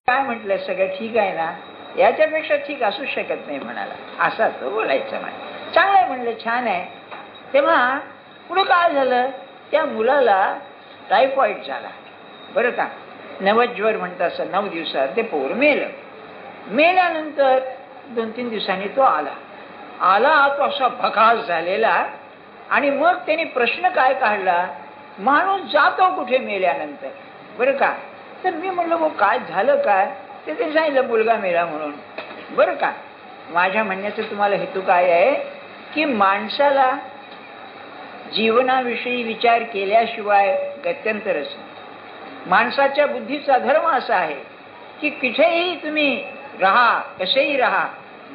काय म्हटलं, सगळं ठीक आहे ना, याच्यापेक्षा ठीक असू शकत नाही म्हणाला. असा तो बोलायचा. म्हणे चांगलं आहे म्हणलं, छान आहे. तेव्हा पुढे काय झालं, त्या मुलाला टायफॉइड झाला बरं का. नवज्वर म्हणतात असं, 9 दिवसात ते पोर मेलं. मेल्यानंतर 2-3 दिवसांनी तो आला तो असा भकास झालेला. आणि मग त्याने प्रश्न काय काढला, माणूस जातो कुठे मेल्यानंतर बरं का. तर मी म्हणलं मग काय झालं काय, ते सांगितलं मुलगा मेला म्हणून बरं का. माझ्या म्हणण्याचं तुम्हाला हेतू काय आहे की माणसाला जीवनाविषयी विचार केल्याशिवाय गत्यंतरच नाही. माणसाच्या बुद्धीचा धर्म असा आहे की कुठेही तुम्ही राहा, कसेही राहा,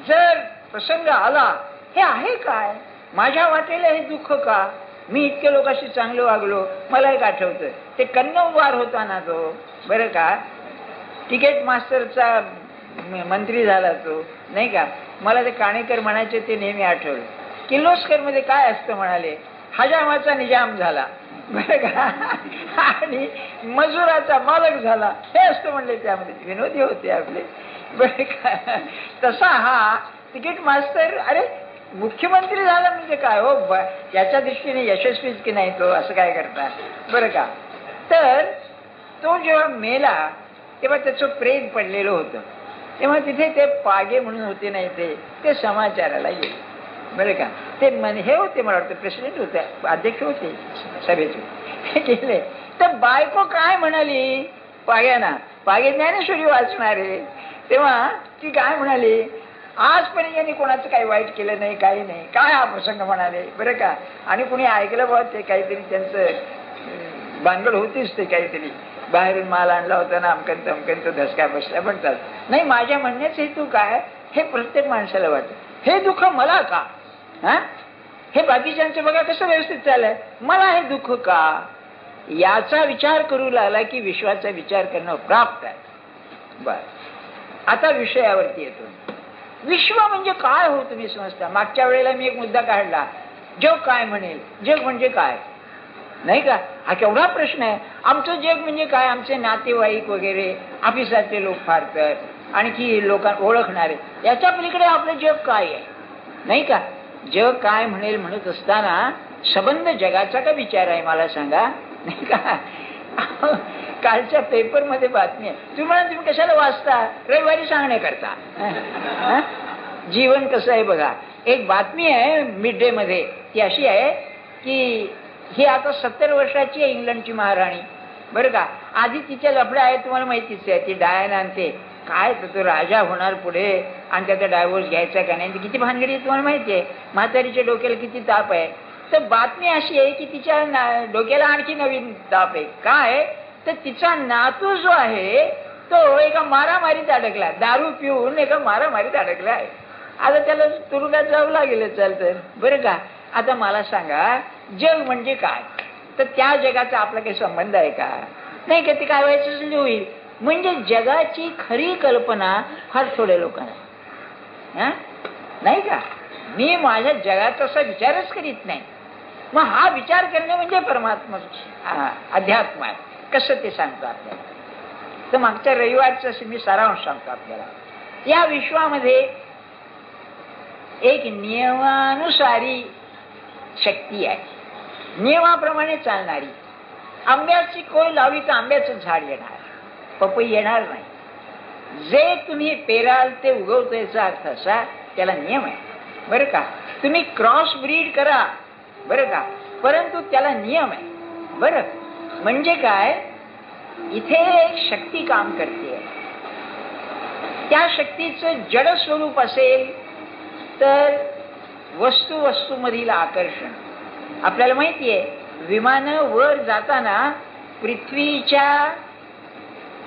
जर प्रसंग आला, हे आहे काय, माझ्या वाटेला हे दुःख का, मी इतके लोकांशी चांगलं वागलो. मला एक आठवतं, ते कन्नमवार होता ना तो बरं का, तिकीट मास्टरचा मंत्री झाला तो नाही का. मला ते काणेकर म्हणायचे ते नेहमी आठवलं. किर्लोस्कर मध्ये काय असतं म्हणाले, हजामाचा निजाम झाला बरं का, आणि मजुराचा मालक झाला, हे असतं म्हणले. त्यामध्ये विनोदी होते आपले बरं का. तसा हा तिकीट मास्तर, अरे मुख्यमंत्री झाला म्हणजे काय हो, याच्या दृष्टीने यशस्वीच की नाही तो, असं काय करता बरं का. तर तो जेव्हा मेला तेव्हा त्याचं प्रेत पडलेलं होतं. तेव्हा तिथे ते पागे म्हणून होते नाही, ते समाचाराला गेले बरं का. ते हे होते, मला वाटतं प्रेसिडेंट होते, अध्यक्ष होते सभेचे, गेले. तर बायको काय म्हणाली पाग्यांना, पागे ज्ञानेश्वरी वाचणारे, तेव्हा ती काय म्हणाली, आजपर्यंत यांनी कोणाचं काही वाईट केलं नाही, काही नाही, काय हा प्रसंग म्हणाले बरं का. आणि कुणी ऐकलं बघ, ते काहीतरी त्यांचं भानगड होतीच, ते काहीतरी बाहेरून माल आणला होता ना, अमकन तमकन, तो धसका बसला. म्हणतात नाही, माझ्या म्हणण्याचं हेतू काय, हे प्रत्येक माणसाला वाटतं, हे दुःख मला का, हे बाकीच्यांचं बघा कसं व्यवस्थित चाललंय, मला हे दुःख का, याचा विचार करू लागला की विश्वाचा विचार करणं प्राप्त आहे. बर, आता विषयावरती येतो. विश्व म्हणजे काय हो तुम्ही समजता. मागच्या वेळेला मी एक मुद्दा काढला, जग काय म्हणेल, जग म्हणजे काय नाही का. हा केवढा प्रश्न आहे. आमचं जग म्हणजे काय, आमचे नातेवाईक वगैरे, ऑफिसातले लोक फार तर, आणखी लोकांना ओळखणारे, याच्या पलीकडे आपलं जग काय आहे नाही का. जग काय म्हणेल म्हणत असताना संबंध जगाचा का विचार आहे मला सांगा नाही का. कालच्या पेपर मध्ये बातमी आहे, तुम्ही कशाला वाचता, रविवारी सांगणे करता. जीवन कसं आहे बघा. एक बातमी आहे मिड डे मध्ये, ती अशी आहे की ही आता 70 वर्षाची आहे इंग्लंडची महाराणी बरं का. आधी तिच्या लफड्या आहेत तुम्हाला माहितीच आहे, ती डायना आणते काय, तर तो राजा होणार पुढे आणि त्याचा डायव्होर्स घ्यायचा का नाही, किती भानगडी तुम्हाला माहिती आहे. म्हातारीच्या डोक्याला किती ताप आहे. तर बातमी अशी आहे की तिच्या डोक्याला आणखी नवीन ताप आहे. काय, तर तिचा नातू जो आहे तो एका मारामारीत अडकला, दारू पिऊन एका मारामारीत अडकला आहे. आता त्याला तुरुंगात जावं लागेल चालतं बरं का. आता मला सांगा, जग म्हणजे काय, तर त्या जगाचा आपला काही संबंध आहे का नाही का. ते काय व्हायचं होईल, म्हणजे जगाची खरी कल्पना फार थोड्या लोकांना नाही का. मी माझ्या जगाचा असा विचारच करीत नाही. मग हा विचार करणे म्हणजे परमात्मा अध्यात्म आहे. कसं ते सांगतो आपल्याला. तर मागच्या रविवारचं मी सारांश सांगतो आपल्याला. या विश्वामध्ये एक नियमानुसारी शक्ती आहे, नियमाप्रमाणे चालणारी. आंब्याची कोय लावली तर आंब्याचं झाड येणार, पपई येणार नाही. जे तुम्ही पेराल ते उगवतो, याचा अर्थ असा, त्याला नियम आहे बरं का. तुम्ही क्रॉस ब्रीड करा बरं का, परंतु त्याला नियम आहे बरं. म्हणजे काय, इथे एक शक्ती काम करते. त्या शक्तीचं जड स्वरूप असेल तर वस्तूमधील आकर्षण. आपल्याला माहिती आहे, विमानं वर जाताना पृथ्वीच्या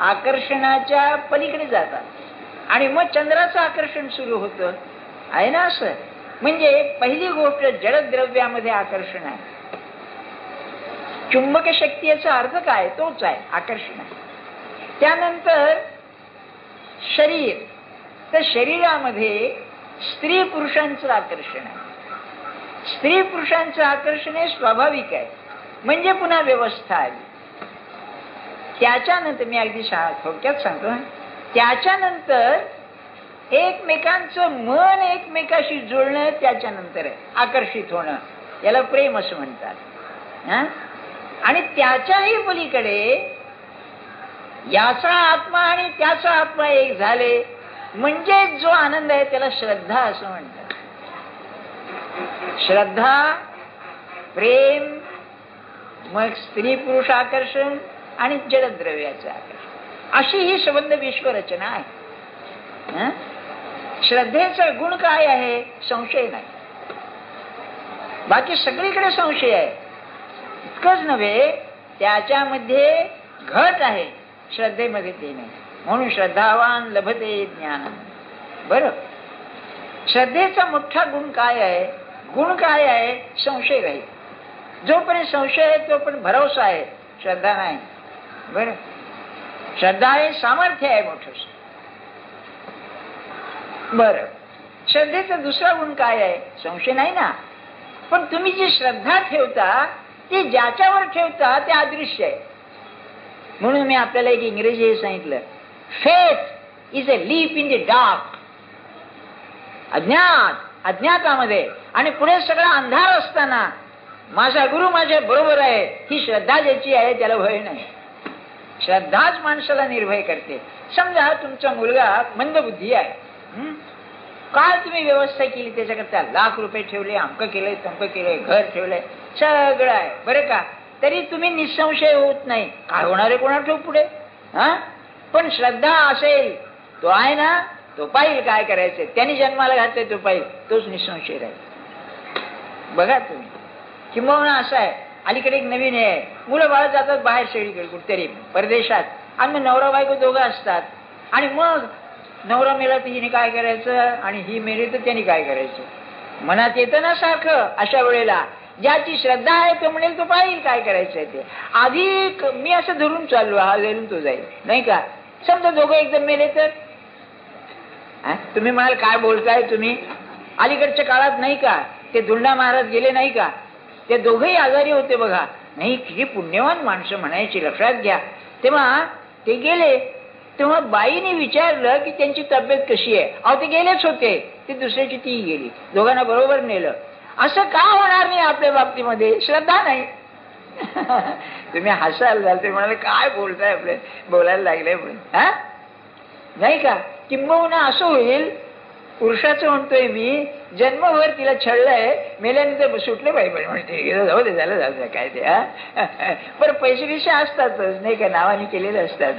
आकर्षणाच्या पलीकडे जातात आणि मग चंद्राचं आकर्षण सुरू होतं आहे ना. असं म्हणजे पहिली गोष्ट जडद्रव्यामध्ये आकर्षण आहे. चुंबक शक्ती याचा अर्थ काय, तोच आहे, आकर्षण आहे. त्यानंतर शरीर, तर शरीरामध्ये स्त्री पुरुषांचं आकर्षण आहे. स्त्री पुरुषांचं आकर्षण हे स्वाभाविक आहे, म्हणजे पुन्हा व्यवस्था आली. त्याच्यानंतर मी अगदी थोडक्यात सांगतो, त्याच्यानंतर एकमेकांचं मन एकमेकाशी जुळणं, त्याच्यानंतर आकर्षित होणं, याला प्रेम असं म्हणतात. आणि त्याच्याही पलीकडे याचा आत्मा आणि त्याचा आत्मा एक झाले म्हणजे जो आनंद आहे त्याला श्रद्धा असं म्हणतात. श्रद्धा, प्रेम, मग स्त्री पुरुष आकर्षण आणि जडद्रव्याचं आकर्षण, अशी ही संबंध विश्वरचना आहे. श्रद्धेचा गुण काय आहे? संशय नाही. बाकी सगळीकडे संशय आहे. इतकंच नव्हे, त्याच्यामध्ये घट आहे, श्रद्धेमध्ये ते नाही. म्हणून श्रद्धावान लभते ज्ञान. बरं, श्रद्धेचा मोठा गुण काय आहे? गुण काय आहे? संशय राहील. जोपर्यंत संशय आहे तोपर्यंत भरोसा आहे, श्रद्धा नाही. बरं, श्रद्धा आहे, सामर्थ्य आहे मोठं. बरं, श्रद्धेचा दुसरा गुण काय आहे? संशय नाही ना. पण तुम्ही जी श्रद्धा ठेवता ती ज्याच्यावर ठेवता ते अदृश्य आहे. म्हणून मी आपल्याला एक इंग्रजी हे सांगितलं, faith is a leap in the dark. अज्ञातामध्ये आणि पुढे सगळा अंधार असताना माझा गुरु माझ्या बरोबर आहे, ही श्रद्धा ज्याची आहे त्याला भय नाही. श्रद्धाच माणसाला निर्भय करते. समजा तुमचा मुलगा मंदबुद्धी आहे, काय तुम्ही व्यवस्था केली त्याच्याकरता, लाख रुपये ठेवले, अमकं केलंय, तमकं केलंय, घर ठेवलंय, सगळं आहे बरं का, तरी तुम्ही निसंशय होत नाही. काय होणार आहे कोणा ठेव पुढे. पण श्रद्धा असेल, तो आहे ना, तो पाहिल काय करायचंय, त्यांनी जन्माला घातलंय तो पाहिल, तोच निसंशय राहील. बघा तुम्ही, किंबहुना असं आहे, अलीकडे एक नवीन आहे, मुलं बाळ जातात बाहेर शेळीकडे कुठतरी परदेशात, आणि मग नवरा बायको दोघं असतात. आणि मग नवरा मेला तर हिने काय करायचं, आणि ही मेली तर त्यांनी काय करायचं. मनात येतं ना सारखं. अशा वेळेला ज्याची श्रद्धा आहे तो म्हणेल तो पाहिल काय करायचंय ते. आधी मी असं धरून चाललो, हा जाईल तो जाईल, नाही का. समजा दोघं एकदम मेले तर तुम्ही म्हणाल काय बोलताय तुम्ही. अलीकडच्या काळात नाही का ते धुंडा महाराज गेले नाही का, ते दोघंही आजारी होते बघा. नाही, किती पुण्यवान माणसं म्हणायची, लक्षात घ्या. तेव्हा ते गेले, तेव्हा बाईने विचारलं की त्यांची तब्येत कशी आहे. अहो ते गेलेच होते, ते दुसऱ्याची ती गेली, दोघांना बरोबर नेलं. असं का होणार नाही आपल्या बाबतीमध्ये? श्रद्धा नाही. तुम्ही हसाल झाल, ते म्हणाले काय बोलताय, आपले बोलायला लागले म्हणून, नाही का. किंबहुना असं होईल, पुरुषाचं म्हणतोय मी, जन्मभर तिला छळलंय, मेल्यानंतर सुटले पाहिजे म्हणते, जाऊ दे, झालं जाऊ दे काय ते. पण पैसे विषय असतातच नाही का, नावाने केलेले असतात,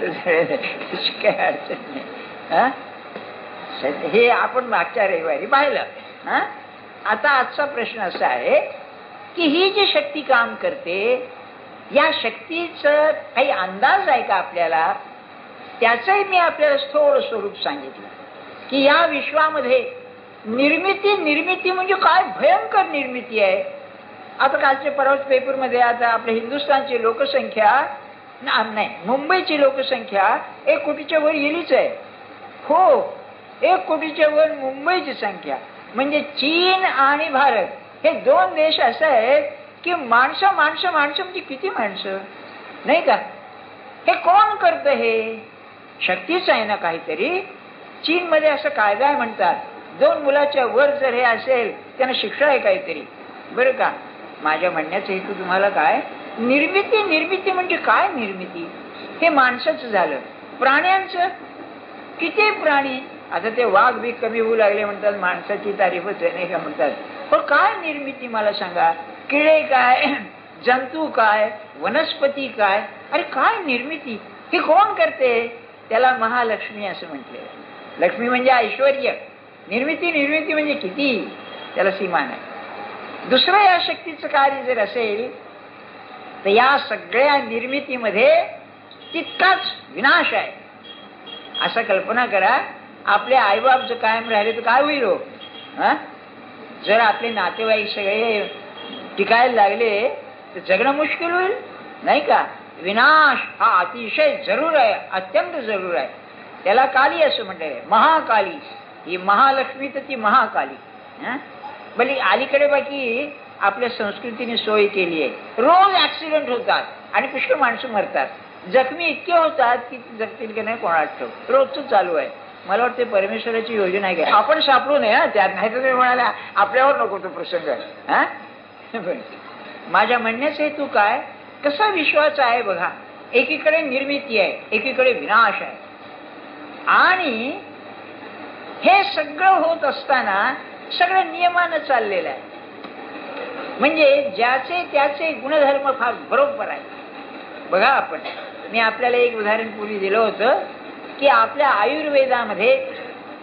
काय अडचण नाही. हे आपण मागच्या रविवारी पाहिलं. आता आजचा प्रश्न असा आहे की ही जी शक्ती काम करते, या शक्तीचं काही अंदाज आहे का आपल्याला? त्याचंही मी आपल्याला थोडं स्वरूप सांगितलं की या विश्वामध्ये निर्मिती म्हणजे काय भयंकर निर्मिती आहे. आता कालच्या परवाच पेपरमध्ये आता आपल्या हिंदुस्थानची लोकसंख्या नाही, मुंबईची लोकसंख्या 1 कोटीच्या वर गेलीच आहे. हो, 1 कोटीच्या वर मुंबईची संख्या. म्हणजे चीन आणि भारत हे 2 देश असे आहेत की माणसं म्हणजे किती माणसं, नाही का. हे कोण करतं? हे शक्तीच आहे ना काहीतरी. चीन मध्ये असं कायदा आहे म्हणतात, 2 मुलाच्या वर जर हे असेल त्यांना शिक्षा आहे काहीतरी, बरं का. माझ्या म्हणण्याचा हेतू तुम्हाला काय, निर्मिती म्हणजे काय निर्मिती? हे माणसाचं झालं. प्राण्यांचं किती प्राणी, आता ते वाघ बी कमी होऊ लागले म्हणतात, माणसाची तारीफच आहे नाही का म्हणतात. पण काय निर्मिती मला सांगा. किडे काय, जंतू काय, वनस्पती काय, अरे काय निर्मिती? हे कोण करते? त्याला महालक्ष्मी असं म्हटले. लक्ष्मी म्हणजे ऐश्वर. निर्मिती म्हणजे किती, त्याला सीमा नाही. दुसरं या शक्तीचं कार्य जर असेल तर या सगळ्या निर्मितीमध्ये तितकाच विनाश आहे. असं कल्पना करा, आपले आईबाप जर कायम राहिले तर काय होईल हो. जर आपले नातेवाईक सगळे टिकायला लागले तर जगणं मुश्किल होईल, नाही का. विनाश हा अतिशय जरूर आहे, अत्यंत जरूर आहे. त्याला काली असं म्हणते, महाकाली. ही महालक्ष्मी तर ती महाकाली. भले अलीकडे बाकी आपल्या संस्कृतीने सोय केली आहे, रोज ऍक्सिडेंट होतात आणि पुष्कळ माणसं मरतात, जखमी इतके होतात की जगतील की नाही कोणाला ठेव, रोजच चालू आहे. मला वाटते परमेश्वराची योजना आहे. आपण सापडू नये त्यात, नाही तर तुम्ही म्हणाला आपल्यावर नको तो प्रसंग. हा माझ्या म्हणण्याचा हेतू काय, कसा विश्वास आहे बघा. एकीकडे निर्मिती आहे, एकीकडे विनाश आहे. आणि हे सगळं होत असताना सगळं नियमानं चाललेलं आहे. म्हणजे ज्याचे त्याचे गुणधर्म फार बरोबर आहे. बघा, आपण मी आपल्याला एक उदाहरण पूर्वी दिलं होतं की आपल्या आयुर्वेदामध्ये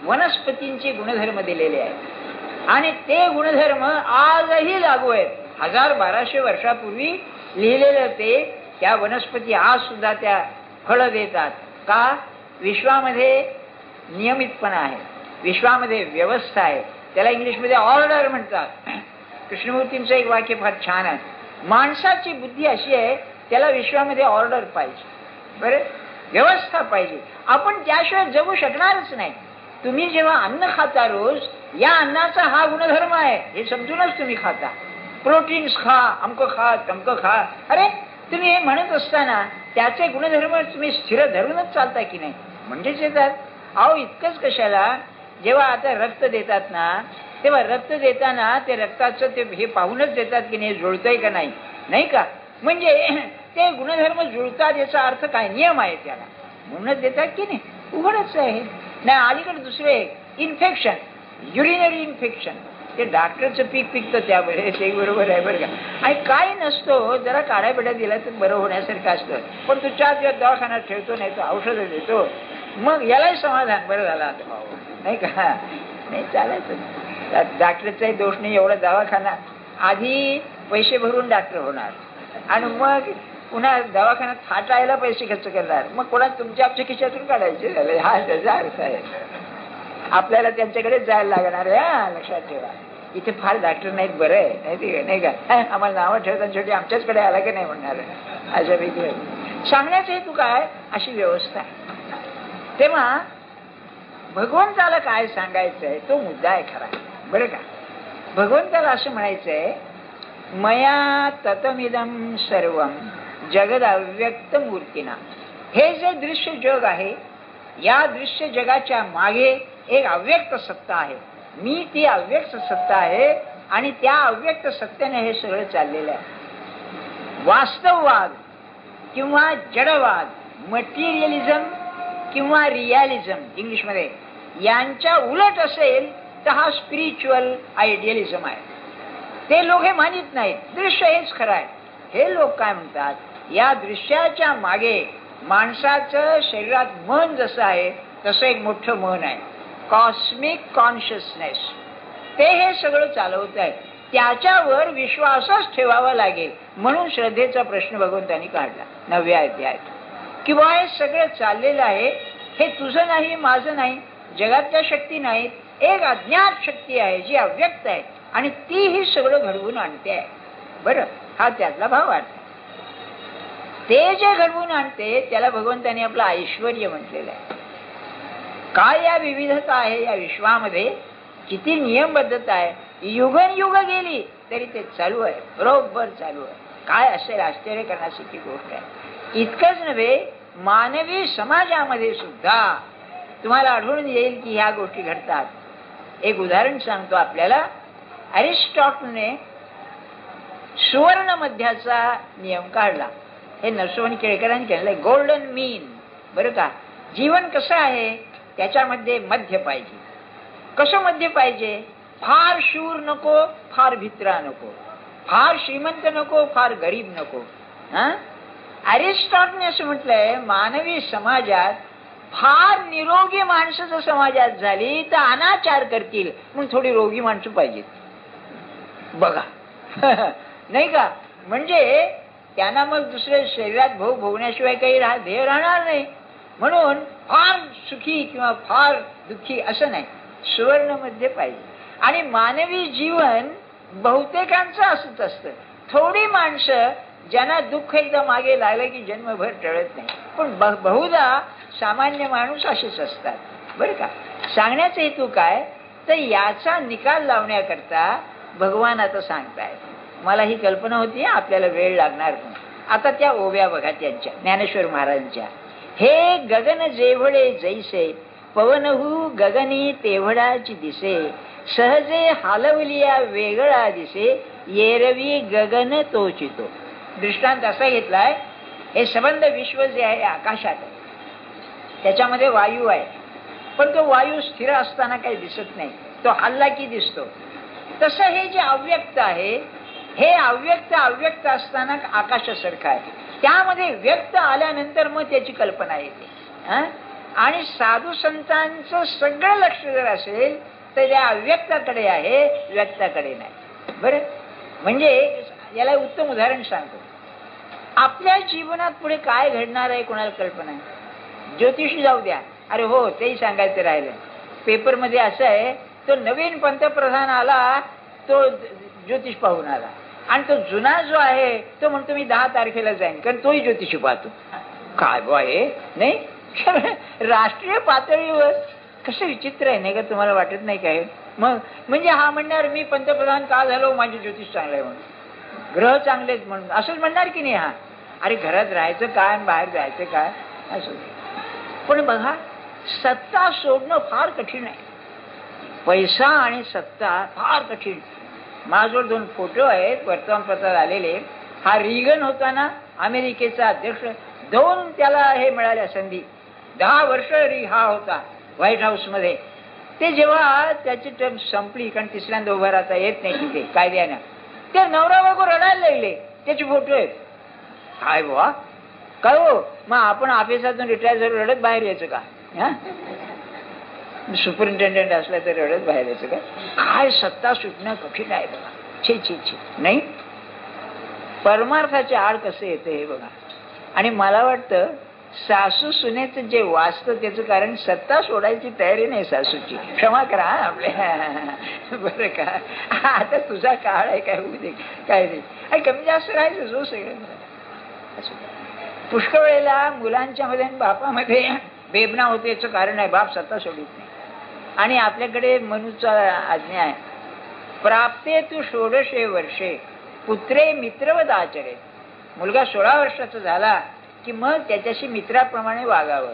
वनस्पतींचे गुणधर्म दिलेले आहेत आणि ते गुणधर्म आजही लागू आहेत. 1200 वर्षापूर्वी लिहिलेलं ते त्या वनस्पती आज सुद्धा त्या फळं देतात. का? विश्वामध्ये नियमितपणा आहे, विश्वामध्ये व्यवस्था आहे. त्याला इंग्लिशमध्ये ऑर्डर म्हणतात. कृष्णमूर्तींचं एक वाक्य फार छान आहे, माणसाची बुद्धी अशी आहे त्याला विश्वामध्ये ऑर्डर पाहिजे, बरं, व्यवस्था पाहिजे. आपण त्याशिवाय जगू शकणारच नाही. तुम्ही जेव्हा अन्न खाता रोज, या अन्नाचा हा गुणधर्म आहे हे समजूनच तुम्ही खाता. प्रोटीन्स खा, अमकं खा, तमकं खा. अरे तुम्ही हे म्हणत असताना त्याचे गुणधर्म तुम्ही स्थिर धरूनच चालता की नाही? म्हणजेच येतात. अहो इतकंच कशाला, जेव्हा आता रक्त देतात ना, तेव्हा रक्त देताना ते रक्ताचं ते हे पाहूनच देतात की नाही जुळतंय का नाही, नाही का? म्हणजे ते गुणधर्म जुळतात याचा अर्थ काय, नियम आहे त्याला, म्हणूनच देतात की नाही. उघडच आहे. नाही अलीकडे दुसरे इन्फेक्शन, युरिनरी इन्फेक्शन, ते डॉक्टरचं पीक पिकतं त्यामुळे ते बरोबर आहे बरं का. आणि काय नसतो, जरा काढ्याबिड्या दिला तर बरं होण्यासारखं असतं, पण तू 4 दिवस दवाखान्यात ठेवतो, नाही तर औषधं देतो, मग यालाही समाधान, बरं झालं आता भाऊ, नाही का? नाही चालायचं. डॉक्टरचाही दोष नाही. एवढा दवाखाना, आधी पैसे भरून डॉक्टर होणार आणि मग पुन्हा दवाखान्यात थाटायला पैसे खर्च करणार, मग कोणा तुमच्या आमच्या खिशातून काढायचे झाले. हा त्याचा अर्थ आहे. आपल्याला त्यांच्याकडेच जायला लागणार आहे. हा लक्षात ठेवा, इथे फार डॉक्टर नाहीत, बरं आहे नाही का? आम्हाला नावं ठेवतात, शेवटी आमच्याचकडे आला की नाही म्हणणार अशा वेगळं सांगण्याचं हेतू काय, अशी व्यवस्था आहे. तेव्हा भगवंताला काय सांगायचंय तो मुद्दा आहे खरा, बरं का? भगवंताला असं म्हणायचंय, मया ततमिदं सर्वं जगद अव्यक्त मूर्तीना. हे जे दृश्य जग आहे, या दृश्य जगाच्या मागे एक अव्यक्त सत्ता आहे. मी ती अव्यक्त सत्ता आहे आणि त्या अव्यक्त सत्तेने हे सगळं चाललेलं आहे. वास्तववाद किंवा जडवाद, मटेरियलिझम किंवा रियालिझम इंग्लिशमध्ये, यांच्या उलट असेल तर हा स्पिरिच्युअल आयडियलिझम आहे. ते लोक हे मानित नाहीत. दृश्य हेच खरं आहे. हे लोक काय म्हणतात, या दृश्याच्या मागे माणसाचं शरीरात मन जसं आहे तसं एक मोठं मन आहे, कॉस्मिक कॉन्शियसनेस. ते हे सगळं चालवत आहे. त्याच्यावर विश्वासच ठेवावा लागेल. म्हणून श्रद्धेचा प्रश्न भगवंतांनी काढला 9व्या अध्यायात, किंवा हे सगळं चाललेलं आहे, हे तुझं नाही, माझं नाही, जगातल्या शक्ती नाहीत, एक अज्ञात शक्ती आहे जी अव्यक्त आहे आणि ती ही सगळं घडवून आणते आहे. बरं, हा त्यातला भाव आहे. ते जे घडवून आणते त्याला भगवंतांनी आपलं ऐश्वर्य म्हटलेलं आहे. काय या विविधता आहे या विश्वामध्ये, किती नियमबद्धता आहे, युगनयुग गेली तरी ते चालू आहे, बरोबर चालू आहे. काय असेल आश्चर्य करण्यासारखी गोष्ट आहे. इतकंच नव्हे, मानवी समाजामध्ये सुद्धा तुम्हाला आढळून येईल की ह्या गोष्टी घडतात. एक उदाहरण सांगतो आपल्याला. अरिस्टॉटलने सुवर्ण मध्याचा नियम काढला. हे नरसोबा केळकरांनी केलेलं गोल्डन मीन, बरं का? जीवन कसं आहे, त्याच्यामध्ये मध्य पाहिजे. कसं मध्य पाहिजे? फार शूर नको, फार भित्रा नको, फार श्रीमंत नको, फार गरीब नको. अरिस्टॉटलने असं म्हटलंय, मानवी समाजात फार निरोगी माणसं जर समाजात झाली तर अनाचार करतील, म्हणून थोडी रोगी माणसं पाहिजेत. बघा नाही का? म्हणजे त्यांना मग दुसऱ्या शरीरात भोग भोगण्याशिवाय काही ध्येय राहणार नाही. म्हणून फार सुखी किंवा फार दुःखी असं नाही, सुवर्णमध्ये पाहिजे. आणि मानवी जीवन बहुतेकांचं असंच असतं. थोडी माणसं ज्यांना दुःख एकदा मागे लागलं की जन्मभर टळत नाही, पण बहुधा सामान्य माणूस असेच असतात. बरं का? सांगण्याचा हेतू काय, तर याचा निकाल लावण्याकरता भगवान आता सांगतायत. मला ही कल्पना होती आपल्याला वेळ लागणार, आता त्या ओव्या बघा त्यांच्या ज्ञानेश्वर महाराजांच्या. हे गगन जेवढे जैसे पवनहू गगनी तेवढाची दिसे, सहजे हालवलिया वेगळा दिसे, येरवी गगन तोचितो. दृष्टांत असा घेतलाय, हे संबंध विश्व जे आहे आकाशात आहे, त्याच्यामध्ये वायू आहे, पण तो वायू स्थिर असताना काही दिसत नाही, तो हल्ला की दिसतो. तसं हे जे अव्यक्त आहे, हे अव्यक्त असताना आकाशासारखं आहे. त्यामध्ये व्यक्त आल्यानंतर मग त्याची कल्पना येते. आणि साधू संतांचं सगळं लक्ष जर असेल तर त्या अव्यक्ताकडे आहे, व्यक्ताकडे नाही. बरं, म्हणजे याला उत्तम उदाहरण सांगतो. आपल्या जीवनात पुढे काय घडणार आहे कोणाला कल्पना आहे? ज्योतिषी जाऊ द्या, अरे हो तेही सांगायचं राहिलं. पेपरमध्ये असं आहे, तो नवीन पंतप्रधान आला, तो ज्योतिष पाहून आला, आणि तो जुना जो आहे तो म्हणतो मी 10 तारखेला जाईन, कारण तोही ज्योतिषी पाहतो. काय बा हे नाही? राष्ट्रीय पातळीवर कसं विचित्र आहे नाही का, तुम्हाला वाटत नाही काय? मग म्हणजे हा म्हणणार मी पंतप्रधान का झालो, माझे ज्योतिष चांगलं आहे म्हणून, ग्रह चांगलेच म्हणून, असंच म्हणणार की नाही? हा, अरे घरात राहायचं काय आणि बाहेर जायचं काय असं. पण बघा, सत्ता सोडणं फार कठीण आहे. पैसा आणि सत्ता फार कठीण. माझ्याजवळ 2 फोटो आहेत वर्तमानपत्रात आलेले. हा रीगन होता ना, अमेरिकेचा अध्यक्ष, 2 त्याला हे मिळाल्या संधी. 10 वर्ष हा होता व्हाईट हाऊस मध्ये. ते जेव्हा त्याची टर्म संपली, कारण तिसऱ्यांदा उभा राहता येत नाही तिथे कायद्यानं, ते नवरा बायको रडायला लागले. त्याचे फोटो आहेत. काय बुवा, काय हो, मग आपण ऑफिसातून रिटायर झालो रडत बाहेर यायचं का? सुपरिंटेंडेंट असला तर रडत बाहेर यायचं का? काय सत्ता सुटणं कठीण आहे बघा. छे छे छे. नाही, परमार्थाचे आड कसं येतं हे बघा. आणि मला वाटतं सासू सुनेचं जे वाचतं त्याचं कारण सत्ता सोडायची तयारी नाही सासूची. क्षमा करा आपल्या, बरं का? आता तुझा काळ आहे काय, होऊ दे काय नाही, आणि कमी जास्त राहायचं जो सगळं. पुष्कळ वेळेला मुलांच्या मध्ये आणि बापामध्ये बेबना होते, याचं कारण आहे बाप सत्ता सोडित नाही. आणि आपल्याकडे मनुचा आज्ञा आहे, प्राप्ते तू 16 वर्षे पुत्रे मित्रवत आचरे. मुलगा 16 वर्षाचा झाला की मग त्याच्याशी मित्राप्रमाणे वागावं,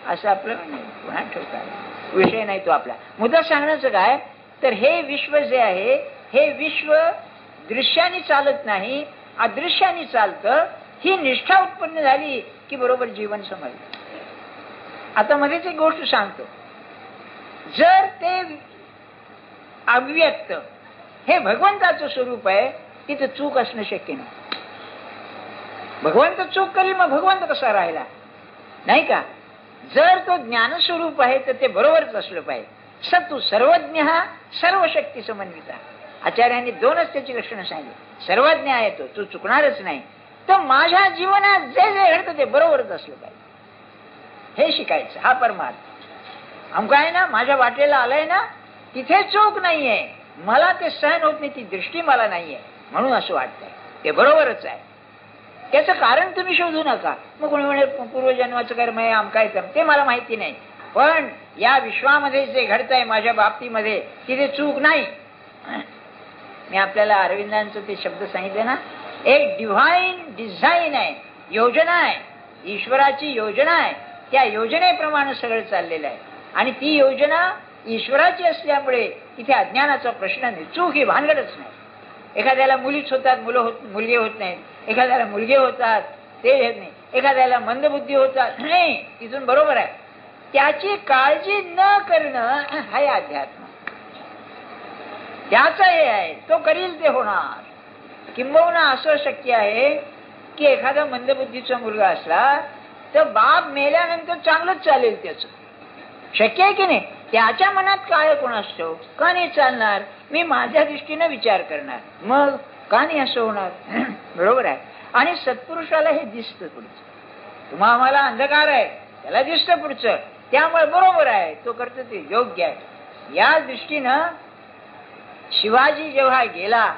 असं आपलं पुन्हा ठेवतात. विषय नाही तो आपला. मुद्दा सांगण्याचं काय, तर हे विश्व जे आहे, हे विश्व दृश्याने चालत नाही, अदृश्याने चालतं. ही निष्ठा उत्पन्न झाली की बरोबर जीवन समजलं. आता मध्येच एक गोष्ट सांगतो, जर ते अव्यक्त हे भगवंताचं स्वरूप आहे, तिथं चूक असणं शक्य नाही. भगवंत चूक करील, मग भगवंत कसा राहिला, नाही का? जर तो ज्ञानस्वरूप आहे तर ते बरोबरच असलं पाहिजे. सत्तू सर्वज्ञ हा सर्वशक्ती समन्विता. आचार्यांनी 2च त्याची लक्षणं सांगितली. सर्वज्ञ आहे तो चुकणारच नाही. तर माझ्या जीवनात जे जे घडतं ते बरोबरच असलं पाहिजे, हे शिकायचं. हा परमार्थ आमका आहे ना, माझ्या वाटेला आलाय ना, तिथे चूक नाहीये, मला ते सहन होत नाही, ती दृष्टी मला नाहीये, म्हणून असं वाटतंय ते बरोबरच आहे. त्याचं कारण तुम्ही शोधू नका. मग कोणी म्हणे पूर्वजन्माचं कर्म आहे आमकाय कर्म, ते मला माहिती नाही, पण या विश्वामध्ये जे घडतंय माझ्या बाबतीमध्ये तिथे चूक नाही. मी आपल्याला अरविंदांचं ते शब्द सांगितले ना, एक डिव्हाइन डिझाईन आहे, योजना आहे, ईश्वराची योजना आहे. त्या योजनेप्रमाणे सगळं चाललेलं आहे, आणि ती योजना ईश्वराची असल्यामुळे इथे अज्ञानाचा प्रश्न नाही, चूक ही भानगडच नाही. एखाद्याला मुलीच होतात, मुलगे होत नाहीत, एखाद्याला मुलगे होतात ते येत नाही, एखाद्याला मंदबुद्धी होतात, नाही, तिथून बरोबर आहे. त्याची काळजी न करणं हा अध्यात्म. त्याचं हे आहे, तो करील ते होणार. किंबहुना असं शक्य आहे की एखादा मंदबुद्धीचा मुलगा असला तर बाप मेल्यानंतर चांगलंच चालेल, त्याचं शक्य आहे की नाही? त्याच्या मनात काय कोण असतो, का नाही चालणार, मी माझ्या दृष्टीने विचार करणार, मग का नाही असं होणार? बरोबर आहे. आणि सत्पुरुषाला हे दिसतं पुढचं. तुम्हा आम्हाला अंधकार आहे, त्याला दिसतं पुढचं, त्यामुळे बरोबर आहे, तो करतो ते योग्य आहे. या दृष्टीनं शिवाजी जेव्हा गेला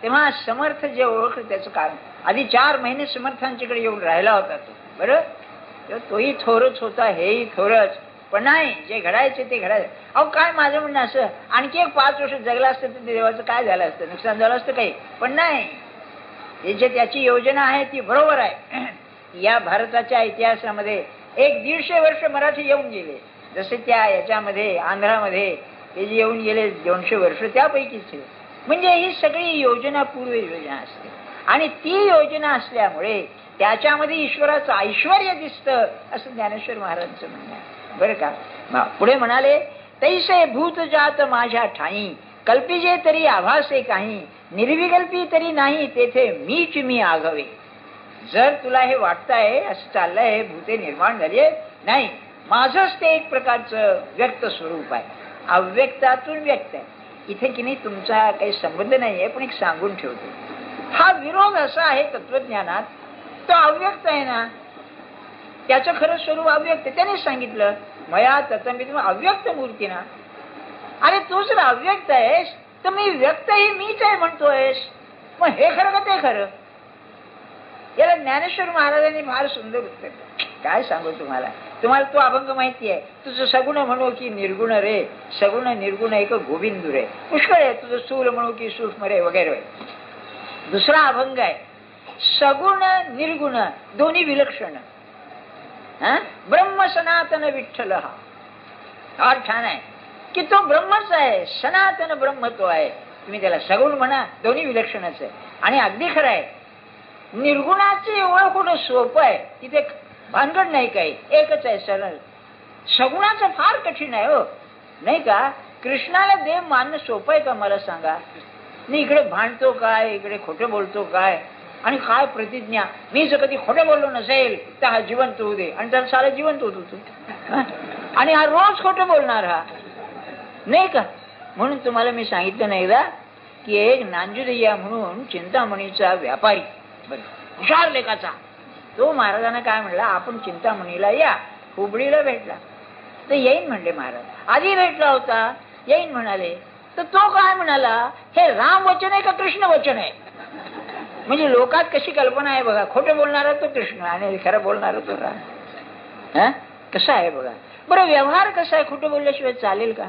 तेव्हा समर्थ जे ओळखलं त्याचं कारण, आधी 4 महिने समर्थांच्याकडे येऊन राहिला होता तो, बरं, तोही थोरच होता, हेही थोरच, पण नाही, जे घडायचे ते घडायचे. अहो काय माझं म्हणणं असं, आणखी एक 5 वर्ष जगला असतं तर देवाचं काय झालं असतं, नुकसान झालं असतं काही, पण नाही, त्याची योजना आहे ती बरोबर आहे. या भारताच्या इतिहासामध्ये 150 वर्ष मराठी येऊन गेले, जसे त्या याच्यामध्ये आंध्रामध्ये ते जे येऊन गेले 200 वर्ष त्यापैकीच. म्हणजे ही सगळी योजना पूर्व योजना असते आणि ती योजना असल्यामुळे त्याच्यामध्ये ईश्वराचं ऐश्वर्य दिसतं असं ज्ञानेश्वर महाराजांचं म्हणणं आहे बरं का. पुढे म्हणाले, तैसे भूत जात माझ्या ठाई, कल्पिजे तरी आभासे काही, निर्विकल्पी तरी नाही तेथे मीच मी आघवे. जर तुला हे वाटतंय असं चाललंय भूते निर्माण झाली नाही, माझंच ते एक प्रकारचं व्यक्त स्वरूप आहे, अव्यक्तातून व्यक्त आहे. इथे की नाही तुमचा काही संबंध नाहीये, पण एक सांगून ठेवतो. हा विरोध असा आहे तत्वज्ञानात, तो अव्यक्त आहे ना, त्याचं खरं स्वरूप अव्यक्त. त्याने सांगितलं मया तत्त्वमिदं अव्यक्त मूर्ती ना. अरे तू जर अव्यक्त आहेस तर मी व्यक्तही मीच आहे म्हणतोयस, मग हे खरं का ते खरं? याला ज्ञानेश्वर महाराजांनी फार सुंदर उत्तर. काय सांगू तुम्हाला, तुम्हाला तो अभंग माहिती आहे, तुझं सगुण म्हणू की निर्गुण रे, सगुण निर्गुण एक गोविंदू रे, पुष्कळ आहे, तुझं स्थूल म्हणू की सूक्ष्म रे वगैरे. दुसरा अभंग आहे, सगुण निर्गुण दोन्ही विलक्षण, ब्रह्म सनातन विठ्ठल. हा फार छान आहे की तो ब्रह्मच आहे, सनातन ब्रह्म तो आहे. तुम्ही त्याला सगुण म्हणा, दोन्ही विलक्षणच आहे. आणि अगदी खरं आहे, निर्गुणाची ओळख होणं सोपं आहे, तिथे भानगड नाही, काही एकच आहे सरळ. सगुणाचं फार कठीण आहे हो, नाही का? कृष्णाला देव मानणं सोपं आहे का मला सांगा? नाही, इकडे भांडतो काय, इकडे खोटं बोलतो काय, आणि काय प्रतिज्ञा, मी जर कधी खोटं बोललो नसेल तर हा जिवंत होऊ दे, आणि त्याला सारा जिवंत होतो तू, आणि हा रोज खोटं बोलणार हा, नाही का? म्हणून तुम्हाला मी सांगितलं नाही का की एक नांजुदैया म्हणून चिंतामणीचा व्यापारी, हुशार लेखाचा, तो महाराजांना काय म्हणला, आपण चिंतामणीला या, हुबळीला भेटला तर येईन म्हणले महाराज. आधी भेटला होता, येईन म्हणाले, तर तो काय म्हणाला, हे राम वचन आहे का कृष्ण वचन आहे? म्हणजे लोकात कशी कल्पना आहे बघा, खोटं बोलणारा तो कृष्ण आणि खरं बोलणारा तो राम. कसा आहे बघा बरं, व्यवहार कसा आहे, खोटं बोलल्याशिवाय चालेल का?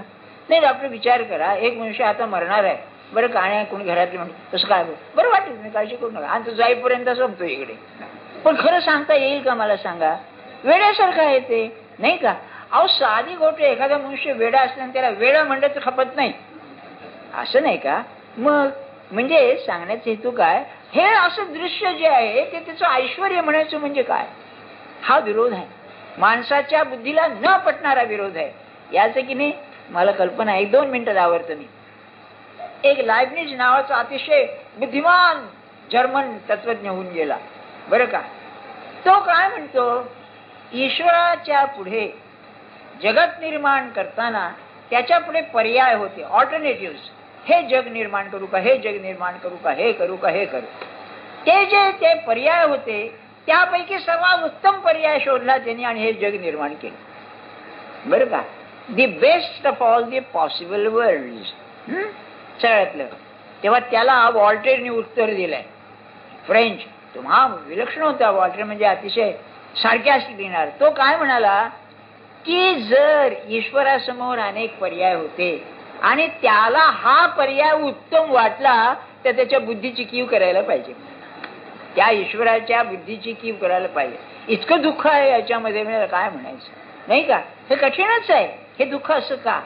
नाही डॉक्टर, विचार करा, एक मनुष्य आता मरणार आहे बरं, काय कोणी घरातले म्हणते तसं काय बरं वाटेल, तुम्ही काळजी करू नका, आणि तो जाईपर्यंत संपतो इकडे, पण खरं सांगता येईल का मला सांगा? वेड्यासारखं आहे ते, नाही का? अहो साधी गोष्ट, एखादा मनुष्य वेडा असल्याने त्याला वेडा म्हणलं तर खपत नाही, असं नाही का? मग म्हणजे सांगण्याचा हेतू काय, हे असं दृश्य जे आहे ते त्याचं ऐश्वर्य म्हणायचं म्हणजे काय? हा विरोध आहे, माणसाच्या बुद्धीला न पटणारा विरोध आहे. याचं की नाही मला कल्पना आहे, 1-2 मिनिटात आवडतं मी. एक लायबनिज नावाचा अतिशय बुद्धिमान जर्मन तत्वज्ञ होऊन गेला बरं का. तो काय म्हणतो, ईश्वराच्या पुढे जगत निर्माण करताना त्याच्या पुढे पर्याय होते, ऑल्टरनेटिव्ह. हे जग निर्माण करू का, हे जग निर्माण करू का, हे करू का, हे करू. ते जे ते पर्याय होते त्यापैकी सर्वात उत्तम पर्याय शोधला त्यांनी आणि हे जग निर्माण केलं बरं का. The best of all the possible world सगळ्यातलं. तेव्हा त्याला वॉल्टेरने उत्तर दिलंय, फ्रेंच. तो हा विलक्षण होता वॉल्टर, म्हणजे अतिशय सारख्याशी देणार. तो काय म्हणाला की जर ईश्वरासमोर अनेक पर्याय होते आणि त्याला हा पर्याय उत्तम वाटला तर त्याच्या बुद्धीची कीव करायला पाहिजे, त्या ईश्वराच्या बुद्धीची कीव करायला पाहिजे. इतकं दुःख आहे याच्यामध्ये, म्हणजे काय म्हणायचं, नाही का? हे कठीणच आहे हे दुःख. असं का?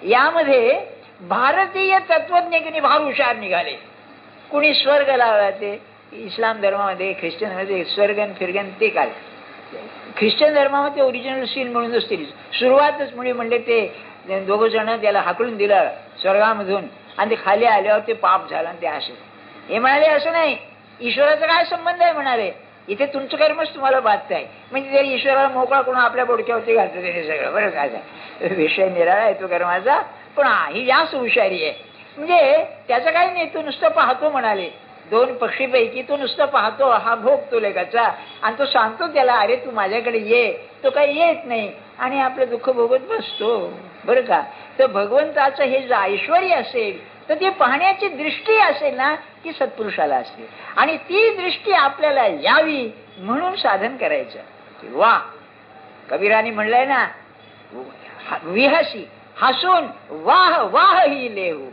यामध्ये भारतीय तत्वज्ञ फार हुशार निघाले. कुणी स्वर्ग लावला, ते इस्लाम धर्मामध्ये, ख्रिश्चनमध्ये स्वर्गन फिरगन ते काय, ख्रिश्चन धर्मामध्ये ओरिजिनल सीन म्हणून असतील. सुरुवातच म्हणले ते 2 जण त्याला हाकलून दिलं स्वर्गामधून आणि ते खाली आल्यावर ते पाप झालं आणि ते असे. हे म्हणाले असं नाही, ईश्वराचा काय संबंध आहे म्हणाले, इथे तुमचं कर्मच तुम्हाला बाधत आहे. म्हणजे ते ईश्वराला मोकळा करून आपल्या बोडक्यावरती घालतं त्याने सगळं बरं. काय विषय निराळा आहे तो कर्माचा, पण ही जास्त हुशारी आहे. म्हणजे त्याचं काही नाही, तो नुसतं पाहतो म्हणाले. 2 पक्षीपैकी तो नुसतं पाहतो, हा भोगतो लेखाचा, आणि तो सांगतो त्याला, अरे तू माझ्याकडे ये. तो काही येत नाही आणि आपलं दुःख भोगत बसतो बरं का. तर भगवंताचं हे जर ऐश्वर्य असेल तर ती पाहण्याची दृष्टी असेल ना, ती सत्पुरुषाला असते, आणि ती दृष्टी आपल्याला यावी म्हणून साधन करायचं. वा, कबीराने म्हणलंय ना, विहसी हसून वाह वाह ही लेहू.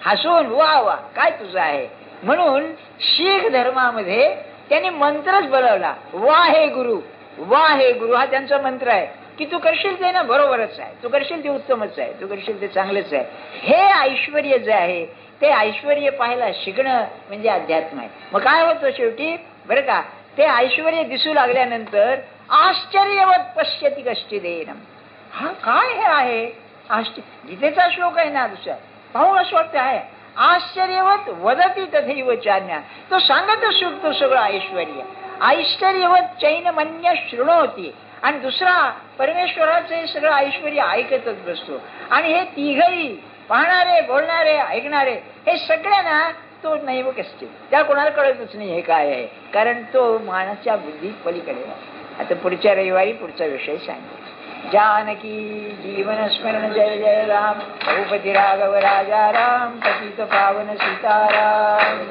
हसून वाह वाह, काय तुझं आहे, म्हणून शीख धर्मामध्ये त्यांनी मंत्रच बोलवला, वा हे गुरु, वा हे गुरु, हा त्यांचा मंत्र आहे की तू करशील ते ना बरोबरच आहे, तू करशील ते उत्तमच आहे, तू करशील ते चांगलंच आहे. हे ऐश्वर्य जे आहे ते ऐश्वर्य पाहायला शिकणं म्हणजे अध्यात्म आहे. मग काय होतं शेवटी बरं का, ते ऐश्वर्य दिसू लागल्यानंतर आश्चर्यवत पश्यती कष्टिदेनम. हा काय हे आहे गीतेचा श्लोक आहे ना दुसरा, पाहून असं वाटतं आहे. आश्चर्यवत वदती तथैव चान्या, तो सांगत सुटतो सगळं ऐश्वर्य. ऐश्वर्यवत चैनमन्य शृणोती, आणि दुसरा परमेश्वराचं हे सगळं ऐश्वर्य ऐकतच बसतो. आणि हे तिघही पाहणारे, बोलणारे, ऐकणारे, हे सगळ्यांना तो नैव कष्टी, त्या कोणाला कळतच नाही हे काय आहे, कारण तो माणसाच्या बुद्धी पलीकडे आहे. आता पुढच्या रविवारी पुढचा विषय सांगेल. जानकी जीवन स्मरण जय जय राम, रघुपती राघव राजा राम, पतित पावन सीताराम.